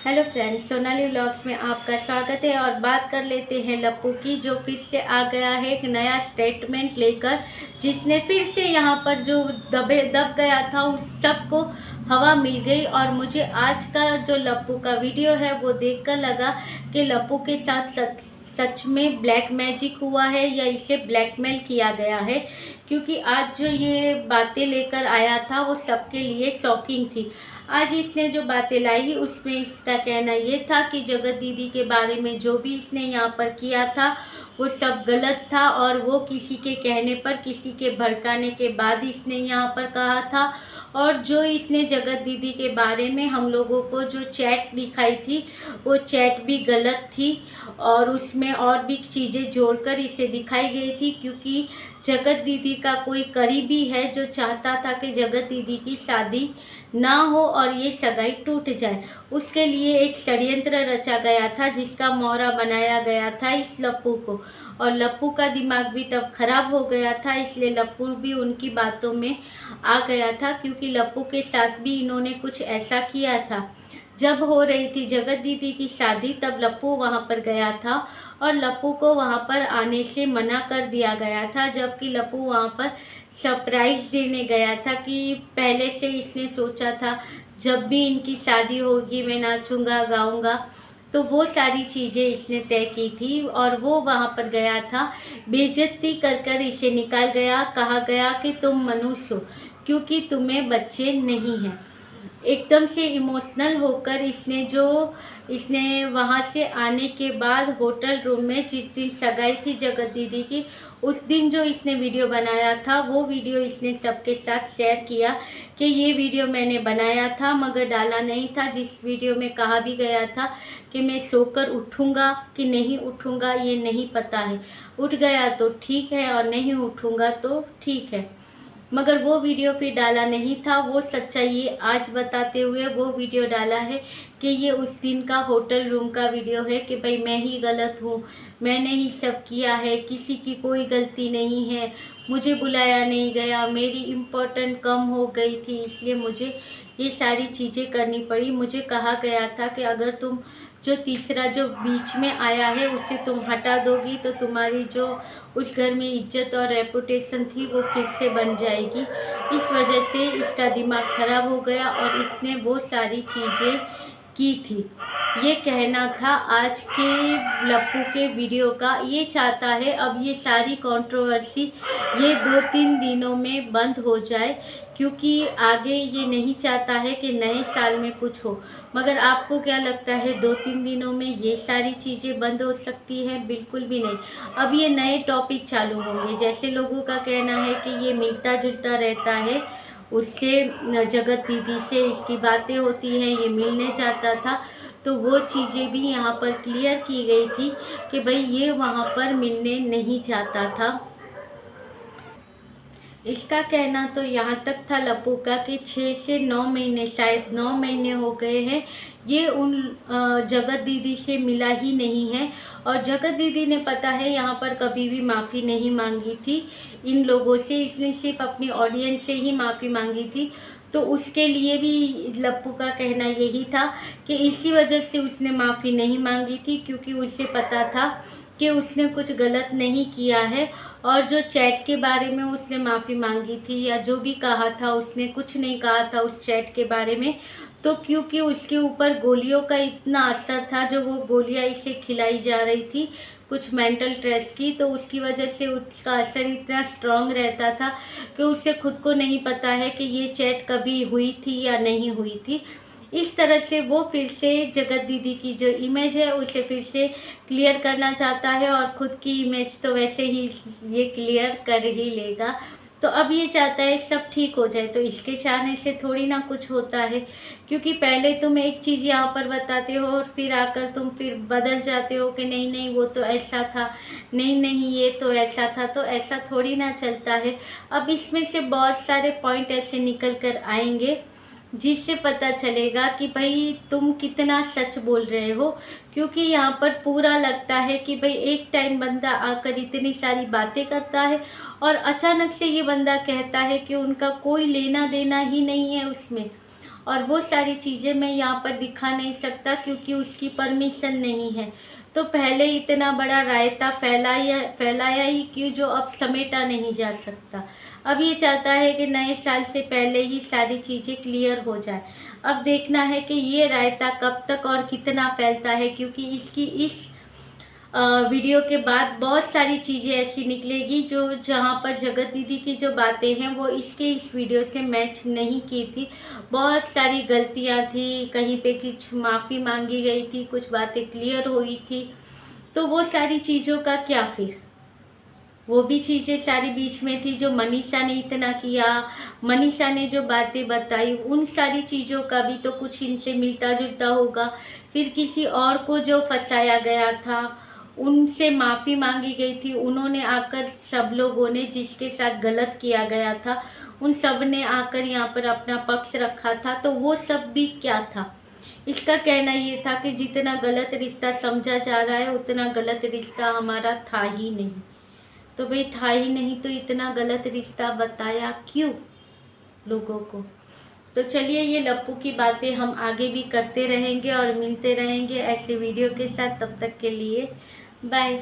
Hello friends, Sonali vlogs में आपका स्वागत है। और बात कर लेते हैं लप्पू की, जो फिर से आ गया है एक नया स्टेटमेंट लेकर, जिसने फिर से यहाँ पर जो दब गया था उस सबको हवा मिल गई। और मुझे आज का जो लप्पू का वीडियो है वो देखकर लगा कि लप्पू के साथ सच में ब्लैक मैजिक हुआ है या इसे ब्लैकमेल किया गया है, क्योंकि आज जो ये बातें लेकर आया था वो सबके लिए शॉकिंग थी। आज इसने जो बातें लाई उसमें इसका कहना ये था कि जगत दीदी के बारे में जो भी इसने यहाँ पर किया था वो सब गलत था, और वो किसी के कहने पर, किसी के भड़काने के बाद इसने यहाँ पर कहा था। और जो इसने जगत दीदी के बारे में हम लोगों को जो चैट दिखाई थी वो चैट भी गलत थी, और उसमें और भी चीज़ें जोड़कर इसे दिखाई गई थी, क्योंकि जगत दीदी का कोई करीबी है जो चाहता था कि जगत दीदी की शादी ना हो और ये सगाई टूट जाए। उसके लिए एक षड्यंत्र रचा गया था जिसका मोहरा बनाया गया था इस लप्पू को, और लप्पू का दिमाग भी तब खराब हो गया था, इसलिए लप्पू भी उनकी बातों में आ गया था, क्योंकि लप्पू के साथ भी इन्होंने कुछ ऐसा किया था। जब हो रही थी जगत दीदी की शादी तब लप्पू वहाँ पर गया था, और लप्पू को वहाँ पर आने से मना कर दिया गया था, जबकि लप्पू वहाँ पर सरप्राइज़ देने गया था कि पहले से इसने सोचा था जब भी इनकी शादी होगी मैं नाचूंगा गाऊंगा। तो वो सारी चीज़ें इसने तय की थी, और वो वहाँ पर गया था, बेइज्जती कर कर इसे निकाल गया। कहा गया कि तुम मनुष्य हो क्योंकि तुम्हें बच्चे नहीं हैं। एकदम से इमोशनल होकर इसने वहाँ से आने के बाद होटल रूम में, जिस दिन सगाई थी जगत दीदी की, उस दिन जो इसने वीडियो बनाया था वो वीडियो इसने सबके साथ शेयर किया कि ये वीडियो मैंने बनाया था मगर डाला नहीं था, जिस वीडियो में कहा भी गया था कि मैं सोकर उठूँगा कि नहीं उठूँगा ये नहीं पता है, उठ गया तो ठीक है और नहीं उठूँगा तो ठीक है। मगर वो वीडियो फिर डाला नहीं था। वो सच्चाई ये आज बताते हुए वो वीडियो डाला है कि ये उस दिन का होटल रूम का वीडियो है कि भाई मैं ही गलत हूँ, मैंने ही सब किया है, किसी की कोई गलती नहीं है, मुझे बुलाया नहीं गया, मेरी इम्पोर्टेंट कम हो गई थी इसलिए मुझे ये सारी चीज़ें करनी पड़ी। मुझे कहा गया था कि अगर तुम जो तीसरा जो बीच में आया है उसे तुम हटा दोगी तो तुम्हारी जो उस घर में इज्जत और रेपुटेशन थी वो फिर से बन जाएगी। इस वजह से इसका दिमाग खराब हो गया और इसने वो सारी चीज़ें की थी। ये कहना था आज के लप्पू के वीडियो का। ये चाहता है अब ये सारी कंट्रोवर्सी ये 2-3 दिनों में बंद हो जाए, क्योंकि आगे ये नहीं चाहता है कि नए साल में कुछ हो। मगर आपको क्या लगता है 2-3 दिनों में ये सारी चीज़ें बंद हो सकती हैं? बिल्कुल भी नहीं। अब ये नए टॉपिक चालू होंगे। जैसे लोगों का कहना है कि ये मिलता जुलता रहता है, उससे जगत दीदी से इसकी बातें होती हैं, ये मिलने जाता था, तो वो चीज़ें भी यहाँ पर क्लियर की गई थी कि भाई ये वहाँ पर मिलने नहीं चाहता था। इसका कहना तो यहाँ तक था लप्पू का कि 6 से 9 महीने, शायद 9 महीने हो गए हैं ये उन जगत दीदी से मिला ही नहीं है। और जगत दीदी ने पता है यहाँ पर कभी भी माफ़ी नहीं मांगी थी इन लोगों से, इसने सिर्फ अपनी ऑडियंस से ही माफ़ी मांगी थी। तो उसके लिए भी लप्पू का कहना यही था कि इसी वजह से उसने माफ़ी नहीं मांगी थी, क्योंकि उसे पता था कि उसने कुछ गलत नहीं किया है। और जो चैट के बारे में उसने माफ़ी मांगी थी या जो भी कहा था, उसने कुछ नहीं कहा था उस चैट के बारे में, तो क्योंकि उसके ऊपर गोलियों का इतना असर था, जो वो गोलियां इसे खिलाई जा रही थी कुछ मेंटल स्ट्रेस की, तो उसकी वजह से उसका असर इतना स्ट्रांग रहता था कि उसे खुद को नहीं पता है कि ये चैट कभी हुई थी या नहीं हुई थी। इस तरह से वो फिर से जगत दीदी की जो इमेज है उसे फिर से क्लियर करना चाहता है, और ख़ुद की इमेज तो वैसे ही ये क्लियर कर ही लेगा। तो अब ये चाहता है सब ठीक हो जाए, तो इसके चाहने से थोड़ी ना कुछ होता है, क्योंकि पहले तुम एक चीज़ यहाँ पर बताते हो और फिर आकर तुम फिर बदल जाते हो कि नहीं नहीं वो तो ऐसा था, नहीं नहीं ये तो ऐसा था। तो ऐसा थोड़ी ना चलता है। अब इसमें से बहुत सारे पॉइंट ऐसे निकल कर आएंगे जिससे पता चलेगा कि भाई तुम कितना सच बोल रहे हो, क्योंकि यहाँ पर पूरा लगता है कि भाई एक टाइम बंदा आकर इतनी सारी बातें करता है और अचानक से ये बंदा कहता है कि उनका कोई लेना देना ही नहीं है उसमें, और वो सारी चीज़ें मैं यहाँ पर दिखा नहीं सकता क्योंकि उसकी परमिशन नहीं है। तो पहले इतना बड़ा रायता फैलाया ही क्यों जो अब समेटा नहीं जा सकता। अब ये चाहता है कि नए साल से पहले ही सारी चीज़ें क्लियर हो जाए। अब देखना है कि ये रायता कब तक और कितना फैलता है, क्योंकि इसकी इस वीडियो के बाद बहुत सारी चीज़ें ऐसी निकलेगी जो जहाँ पर जगत दीदी की जो बातें हैं वो इसके इस वीडियो से मैच नहीं की थी। बहुत सारी गलतियाँ थी, कहीं पे कुछ माफ़ी मांगी गई थी, कुछ बातें क्लियर हुई थी। तो वो सारी चीज़ों का क्या फिर, वो भी चीज़ें सारी बीच में थी जो मनीषा ने इतना किया, मनीषा ने जो बातें बताई उन सारी चीज़ों का भी तो कुछ इनसे मिलता जुलता होगा। फिर किसी और को जो फंसाया गया था, उनसे माफ़ी मांगी गई थी, उन्होंने आकर सब लोगों ने जिसके साथ गलत किया गया था उन सब ने आकर यहाँ पर अपना पक्ष रखा था। तो वो सब भी क्या था, इसका कहना ये था कि जितना गलत रिश्ता समझा जा रहा है उतना गलत रिश्ता हमारा था ही नहीं। तो भाई था ही नहीं तो इतना गलत रिश्ता बताया क्यों लोगों को। तो चलिए ये लप्पू की बातें हम आगे भी करते रहेंगे और मिलते रहेंगे ऐसे वीडियो के साथ। तब तक के लिए बाय।